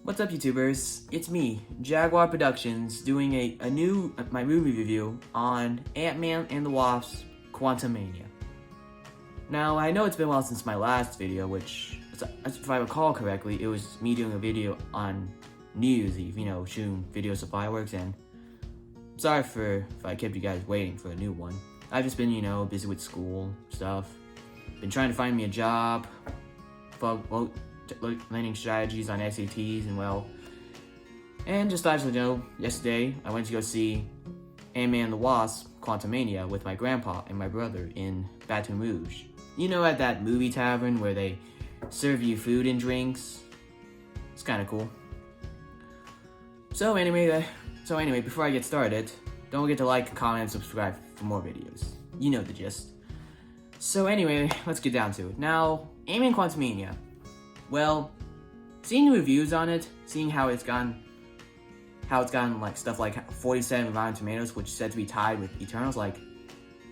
What's up, YouTubers? It's me, Jaguar Productions, doing my movie review on Ant-Man and the Wasp: Quantumania. Now, I know it's been a while since my last video, which, if I recall correctly, it was me doing a video on New Year's Eve, shooting videos of fireworks, and sorry if I kept you guys waiting for a new one. I've just been, busy with school stuff, been trying to find me a job, learning strategies on SATs, and just thought, yesterday I went to go see Ant-Man and the Wasp: Quantumania with my grandpa and my brother in Baton Rouge. At that movie tavern where they serve you food and drinks. It's kind of cool. So anyway, before I get started, don't forget to like, comment, and subscribe for more videos. You know the gist. So anyway, let's get down to it. Now, Ant-Man Quantumania. Well, seeing the reviews on it, seeing how it's gotten like stuff like 47 Rotten Tomatoes, which is said to be tied with Eternals,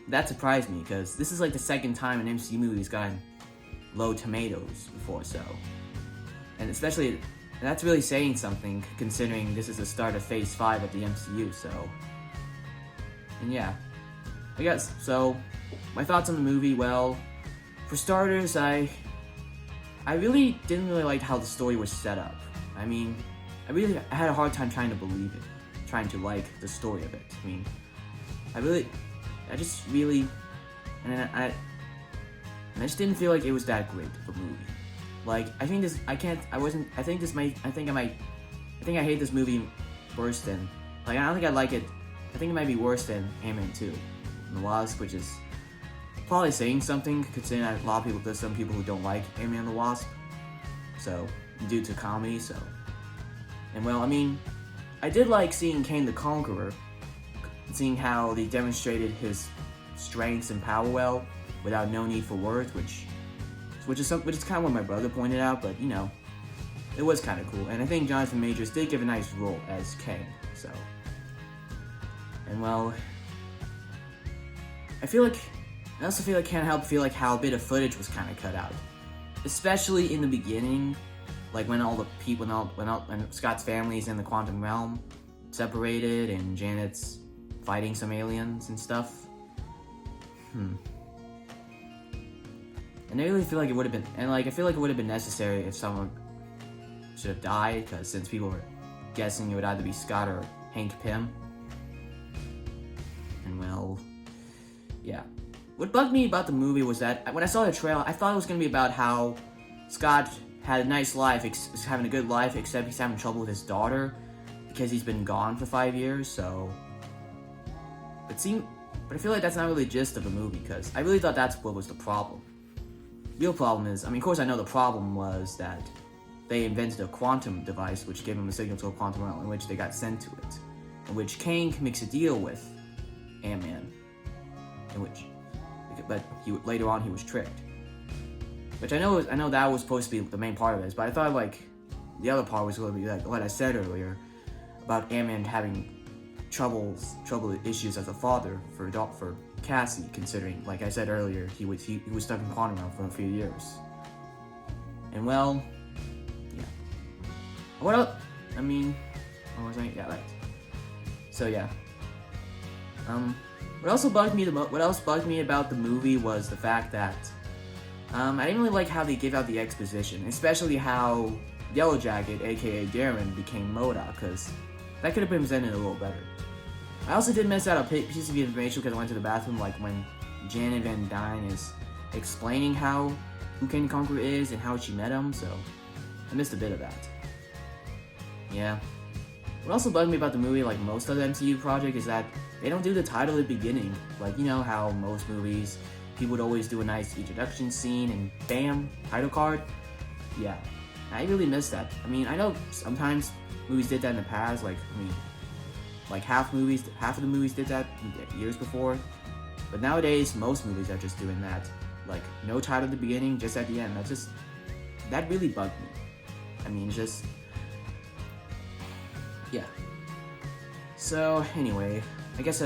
that surprised me because this is like the second time an MCU movie's gotten low tomatoes before, and that's really saying something considering this is the start of Phase 5 of the MCU. And yeah, I guess so. My thoughts on the movie, well, for starters, I really didn't really like how the story was set up. I had a hard time trying to believe it, trying to like the story of it. I just didn't feel like it was that great of a movie. I think I hate this movie worse than, I don't think I like it. I think it might be worse than Ant-Man 2 and the Wasp, which is probably saying something, considering that there's some people who don't like Ant-Man and the Wasp, due to comedy, I did like seeing Kang the Conqueror, seeing how they demonstrated his strengths and power without no need for words, which is kind of what my brother pointed out, but it was kind of cool, and I think Jonathan Majors did give a nice role as Kang, I also can't help feel like how a bit of footage was kind of cut out, especially in the beginning, when all the people, when Scott's family is in the quantum realm, separated, and Janet's fighting some aliens and stuff. And I really feel like it would have been, I feel like it would have been necessary if someone should have died, because since people were guessing it would either be Scott or Hank Pym. Yeah. What bugged me about the movie was that when I saw the trailer, I thought it was going to be about how Scott had a nice life, is having a good life, except he's having trouble with his daughter because he's been gone for 5 years, But I feel like that's not really the gist of the movie, because I really thought that's what was the problem. Real problem is, of course I know the problem was that they invented a quantum device which gave them a signal to a quantum realm in which they got sent to it, in which Kang makes a deal with Ant-Man, but later on he was tricked. Which I know that was supposed to be the main part of this, but I thought the other part was going to be what I said earlier about Ant-Man having trouble issues as a father for Cassie, considering, like I said earlier, he was stuck in quantum realm for a few years. And yeah. What else? What was I? Yeah, right. So yeah. What else bugged me about the movie was the fact that I didn't really like how they gave out the exposition, especially how Yellow Jacket, aka Darren, became MODOK, because that could have been presented a little better. I also did miss out a piece of information because I went to the bathroom, when Janet Van Dyne is explaining who Kang the Conqueror is and how she met him, so I missed a bit of that. Yeah. What also bugged me about the movie, like most other MCU project, is that they don't do the title at the beginning. How most movies, people would always do a nice introduction scene and bam, title card. Yeah, I really miss that. I know sometimes movies did that in the past, half of the movies did that years before. But nowadays, most movies are just doing that. No title at the beginning, just at the end. That really bugged me. Yeah. So anyway, I guess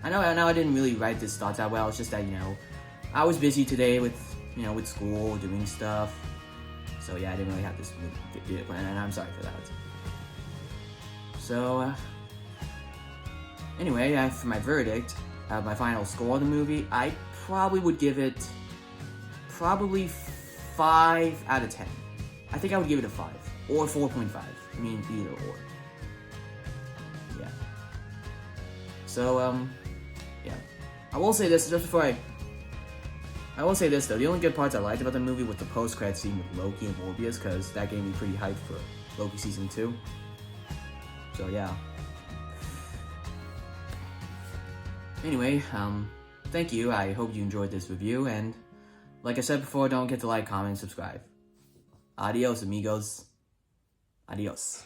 I know I didn't really write this thoughts that well. It's just that I was busy today with with school, doing stuff. So yeah, I didn't really have this video plan, and I'm sorry for that. So anyway, for my verdict, my final score of the movie, I probably would give it 5 out of 10. I think I would give it a 5 or 4.5. I mean, either or. Yeah. So yeah. I will say this just before I will say this though, the only good parts I liked about the movie was the post-credit scene with Loki and Morbius, because that gave me pretty hyped for Loki Season 2. So yeah. Anyway, thank you. I hope you enjoyed this review, and like I said before, don't forget to like, comment, and subscribe. Adios, amigos. Adios.